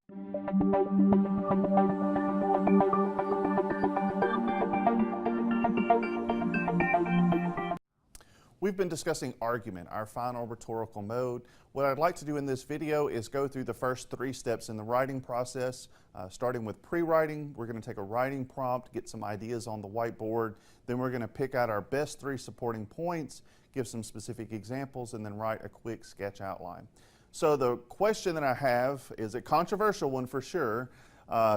We've been discussing argument, our final rhetorical mode. What I'd like to do in this video is go through the first 3 steps in the writing process, starting with pre-writing. We're going to take a writing prompt, get some ideas on the whiteboard, then we're going to pick out our best 3 supporting points, give some specific examples, and then write a quick sketch outline. So the question that I have is a controversial one for sure.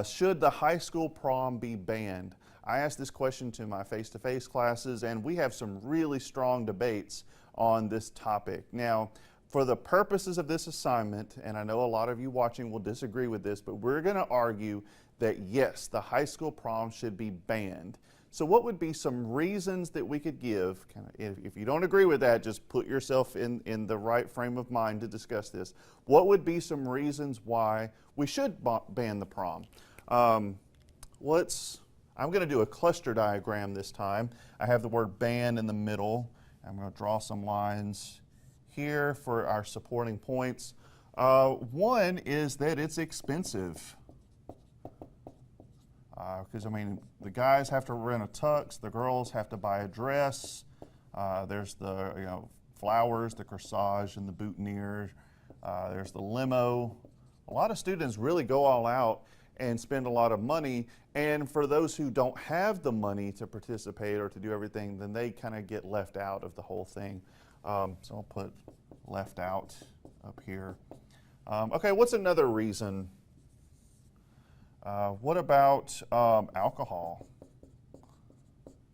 Should the high school prom be banned? I asked this question to my face-to-face classes, and we have some really strong debates on this topic. Now, for the purposes of this assignment, and I know a lot of you watching will disagree with this, but we're going to argue that yes, the high school prom should be banned. So what would be some reasons that we could give? If you don't agree with that, just put yourself in the right frame of mind to discuss this. What would be some reasons why we should ban the prom? I'm going to do a cluster diagram this time. I have the word ban in the middle. I'm going to draw some lines here for our supporting points. One is that it's expensive. Because, the guys have to rent a tux, the girls have to buy a dress. There's the flowers, the corsage, and the boutonniere. There's the limo. A lot of students really go all out and spend a lot of money, and for those who don't have the money to participate or to do everything, then they kind of get left out of the whole thing. So I'll put left out up here. Okay, what's another reason? What about alcohol?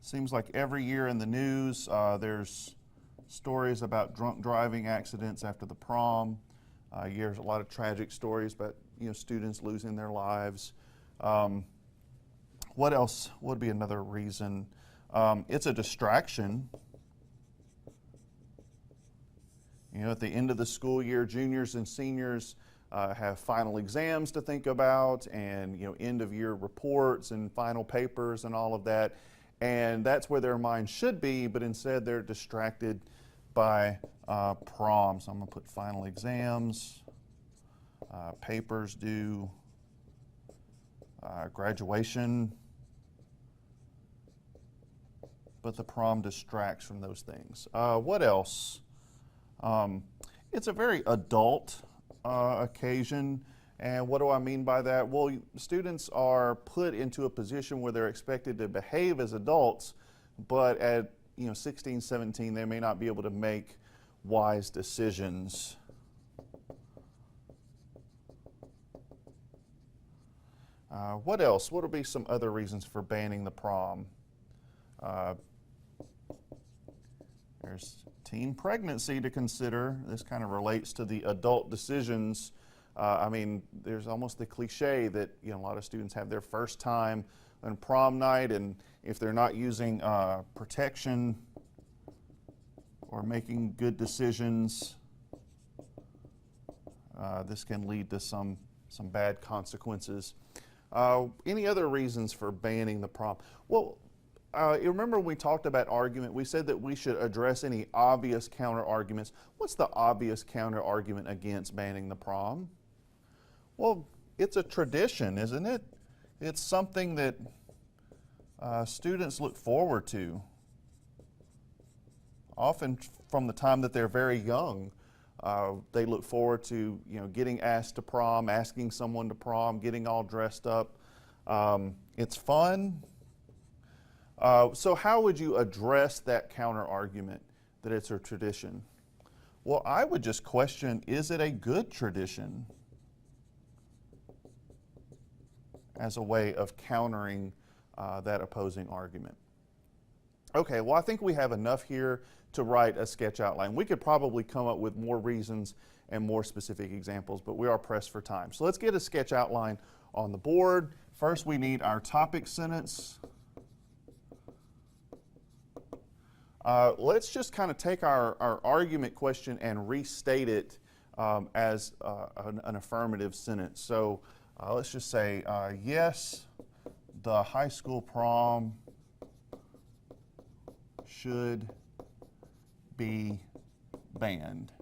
Seems like every year in the news there's stories about drunk driving accidents after the prom. You hear a lot of tragic stories about students losing their lives. What else would be another reason? It's a distraction. At the end of the school year, juniors and seniors have final exams to think about, and end of year reports and final papers and all of that. And that's where their mind should be, but instead they're distracted by prom. So I'm going to put final exams, papers due, graduation, but the prom distracts from those things. What else? It's a very adult occasion, and what do I mean by that? Well, students are put into a position where they're expected to behave as adults, but at 16, 17, they may not be able to make wise decisions. What else? What would be some other reasons for banning the prom? There's teen pregnancy to consider. This kind of relates to the adult decisions. There's almost the cliche that a lot of students have their first time on prom night, and if they're not using protection or making good decisions, this can lead to some bad consequences. Any other reasons for banning the prom? Well, you remember when we talked about argument, we said that we should address any obvious counter arguments. What's the obvious counter argument against banning the prom? Well, it's a tradition, isn't it? It's something that students look forward to, often from the time that they're very young. They look forward to getting asked to prom, asking someone to prom, getting all dressed up. It's fun. So how would you address that counter argument that it's a tradition? Well, I would just question, is it a good tradition, as a way of countering that opposing argument? Okay, well, I think we have enough here to write a sketch outline. We could probably come up with more reasons and more specific examples, but we are pressed for time. So let's get a sketch outline on the board. First, we need our topic sentence. Let's just kind of take our argument question and restate it as an affirmative sentence. So let's just say, yes, the high school prom should be banned.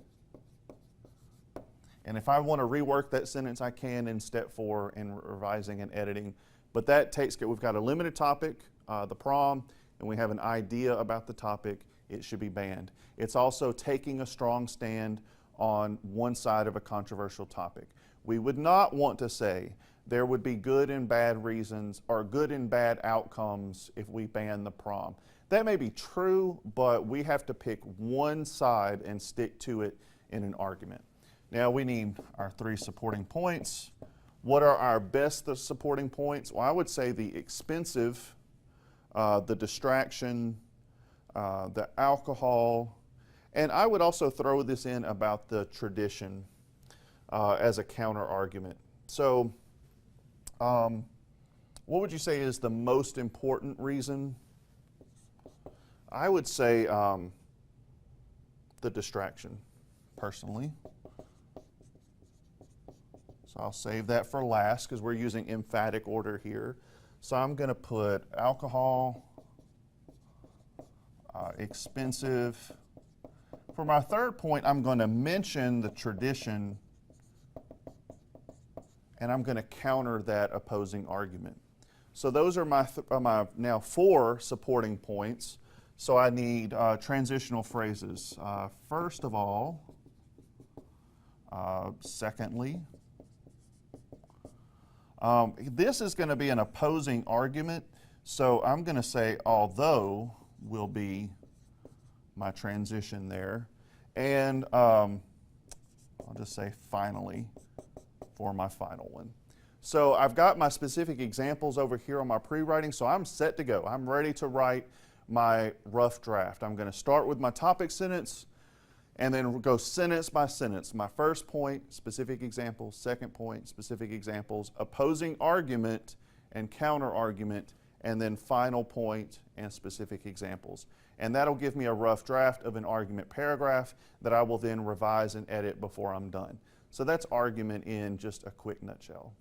And if I want to rework that sentence, I can in step 4 in revising and editing. But that takes care, we've got a limited topic, the prom, and we have an idea about the topic, it should be banned. It's also taking a strong stand on one side of a controversial topic. We would not want to say there would be good and bad reasons or good and bad outcomes if we ban the prom. That may be true, but we have to pick one side and stick to it in an argument. Now we need our 3 supporting points. What are our best supporting points? Well, I would say the expensive, the distraction, the alcohol, and I would also throw this in about the tradition as a counter argument. So what would you say is the most important reason? I would say the distraction, personally. So I'll save that for last because we're using emphatic order here. So I'm going to put alcohol, expensive. For my third point, I'm going to mention the tradition, and I'm going to counter that opposing argument. So those are my now 4 supporting points. So I need transitional phrases. First of all, secondly, this is going to be an opposing argument, so I'm going to say although will be my transition there, and I'll just say finally for my final one. So I've got my specific examples over here on my pre-writing, so I'm set to go. I'm ready to write my rough draft. I'm going to start with my topic sentence and then go sentence by sentence. My first point, specific examples. Second point, specific examples. Opposing argument and counter argument, and then final point and specific examples. And that'll give me a rough draft of an argument paragraph that I will then revise and edit before I'm done. So that's argument in just a quick nutshell.